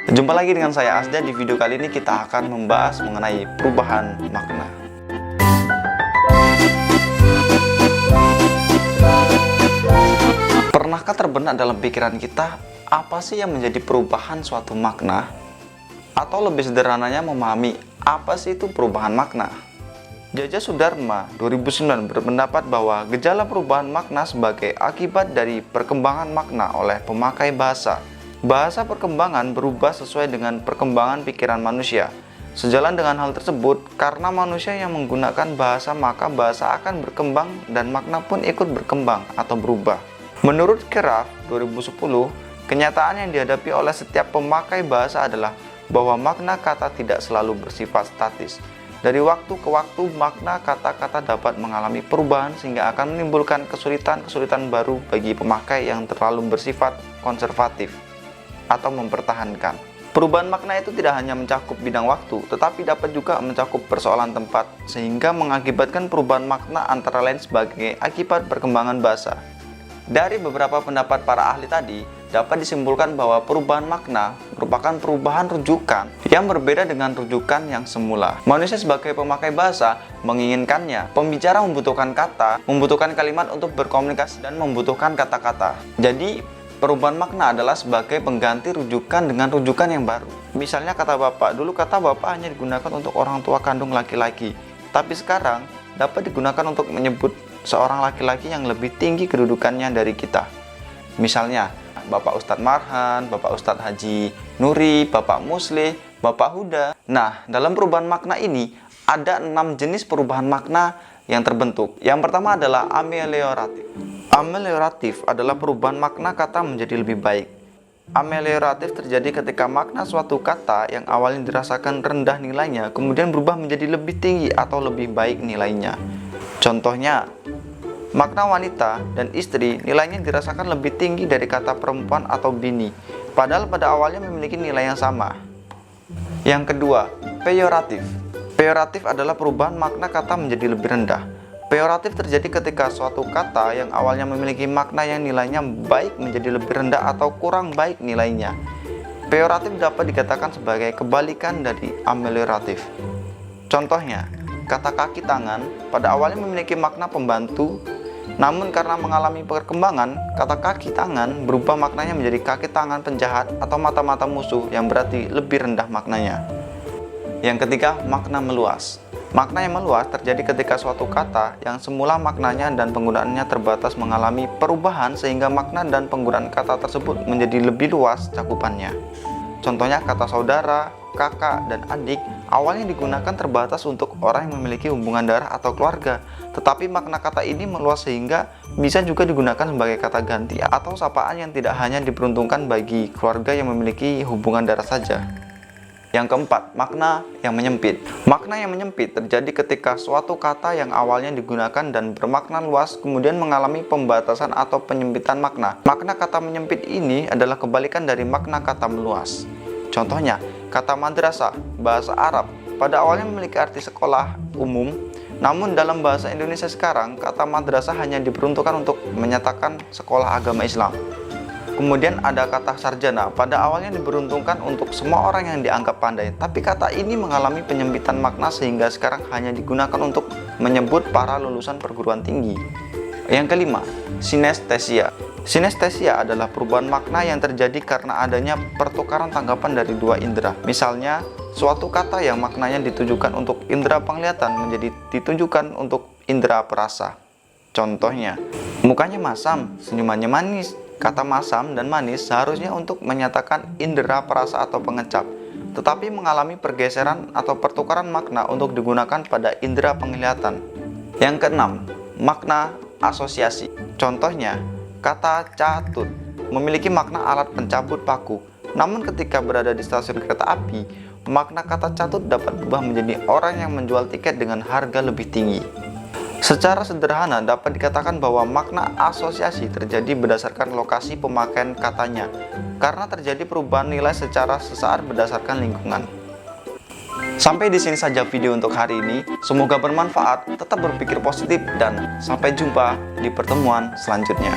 Jumpa lagi dengan saya Asda. Di video kali ini kita akan membahas mengenai perubahan makna. Pernahkah terbenak dalam pikiran kita apa sih yang menjadi perubahan suatu makna? Atau lebih sederhananya memahami apa sih itu perubahan makna? Jaja Sudarma 2009 berpendapat bahwa gejala perubahan makna sebagai akibat dari perkembangan makna oleh pemakai bahasa. Bahasa perkembangan berubah sesuai dengan perkembangan pikiran manusia. Sejalan dengan hal tersebut, karena manusia yang menggunakan bahasa, maka bahasa akan berkembang dan makna pun ikut berkembang atau berubah. Menurut Keraf 2010, kenyataan yang dihadapi oleh setiap pemakai bahasa adalah bahwa makna kata tidak selalu bersifat statis. Dari waktu ke waktu, makna kata-kata dapat mengalami perubahan sehingga akan menimbulkan kesulitan-kesulitan baru bagi pemakai yang terlalu bersifat konservatif atau mempertahankan. Perubahan makna itu tidak hanya mencakup bidang waktu, tetapi dapat juga mencakup persoalan tempat, sehingga mengakibatkan perubahan makna antara lain sebagai akibat perkembangan bahasa. Dari beberapa pendapat para ahli tadi, dapat disimpulkan bahwa perubahan makna merupakan perubahan rujukan yang berbeda dengan rujukan yang semula. Manusia sebagai pemakai bahasa menginginkannya. Pembicara membutuhkan kata, membutuhkan kalimat untuk berkomunikasi, dan membutuhkan kata-kata. Jadi, perubahan makna adalah sebagai pengganti rujukan dengan rujukan yang baru. Misalnya kata bapak, dulu kata bapak hanya digunakan untuk orang tua kandung laki-laki, tapi sekarang dapat digunakan untuk menyebut seorang laki-laki yang lebih tinggi kedudukannya dari kita. Misalnya, Bapak Ustadz Marhan, Bapak Ustadz Haji Nuri, Bapak Muslih, Bapak Huda. Nah, dalam perubahan makna ini, ada 6 jenis perubahan makna yang terbentuk. Yang pertama adalah amelioratif. Amelioratif adalah perubahan makna kata menjadi lebih baik. Amelioratif terjadi ketika makna suatu kata yang awalnya dirasakan rendah nilainya, kemudian berubah menjadi lebih tinggi atau lebih baik nilainya. Contohnya, makna wanita dan istri nilainya dirasakan lebih tinggi dari kata perempuan atau bini, padahal pada awalnya memiliki nilai yang sama. Yang kedua, peyoratif. Peyoratif adalah perubahan makna kata menjadi lebih rendah. Peyoratif terjadi ketika suatu kata yang awalnya memiliki makna yang nilainya baik menjadi lebih rendah atau kurang baik nilainya. Peyoratif dapat dikatakan sebagai kebalikan dari amelioratif. Contohnya, kata kaki tangan pada awalnya memiliki makna pembantu, namun karena mengalami perkembangan, kata kaki tangan berubah maknanya menjadi kaki tangan penjahat atau mata-mata musuh yang berarti lebih rendah maknanya. Yang ketiga, makna meluas. Makna yang meluas terjadi ketika suatu kata yang semula maknanya dan penggunaannya terbatas mengalami perubahan sehingga makna dan penggunaan kata tersebut menjadi lebih luas cakupannya. Contohnya kata saudara, kakak, dan adik awalnya digunakan terbatas untuk orang yang memiliki hubungan darah atau keluarga, tetapi makna kata ini meluas sehingga bisa juga digunakan sebagai kata ganti atau sapaan yang tidak hanya diperuntukkan bagi keluarga yang memiliki hubungan darah saja. Yang keempat, makna yang menyempit. Makna yang menyempit terjadi ketika suatu kata yang awalnya digunakan dan bermakna luas kemudian mengalami pembatasan atau penyempitan makna. Makna kata menyempit ini adalah kebalikan dari makna kata meluas. Contohnya, kata madrasah, bahasa Arab, pada awalnya memiliki arti sekolah umum, namun dalam bahasa Indonesia sekarang, kata madrasah hanya diperuntukkan untuk menyatakan sekolah agama Islam. Kemudian ada kata sarjana, pada awalnya diperuntukkan untuk semua orang yang dianggap pandai, tapi kata ini mengalami penyempitan makna sehingga sekarang hanya digunakan untuk menyebut para lulusan perguruan tinggi. Yang kelima, sinestesia. Sinestesia adalah perubahan makna yang terjadi karena adanya pertukaran tanggapan dari dua indera. Misalnya, suatu kata yang maknanya ditujukan untuk indera penglihatan menjadi ditujukan untuk indera perasa. Contohnya, mukanya masam, senyumannya manis. Kata masam dan manis seharusnya untuk menyatakan indera perasa atau pengecap, tetapi mengalami pergeseran atau pertukaran makna untuk digunakan pada indera penglihatan. Yang keenam, makna asosiasi. Contohnya, kata catut memiliki makna alat pencabut paku, namun ketika berada di stasiun kereta api, makna kata catut dapat berubah menjadi orang yang menjual tiket dengan harga lebih tinggi. Secara sederhana dapat dikatakan bahwa makna asosiasi terjadi berdasarkan lokasi pemakaian katanya, karena terjadi perubahan nilai secara sesaat berdasarkan lingkungan. Sampai di sini saja video untuk hari ini. Semoga bermanfaat, tetap berpikir positif, dan sampai jumpa di pertemuan selanjutnya.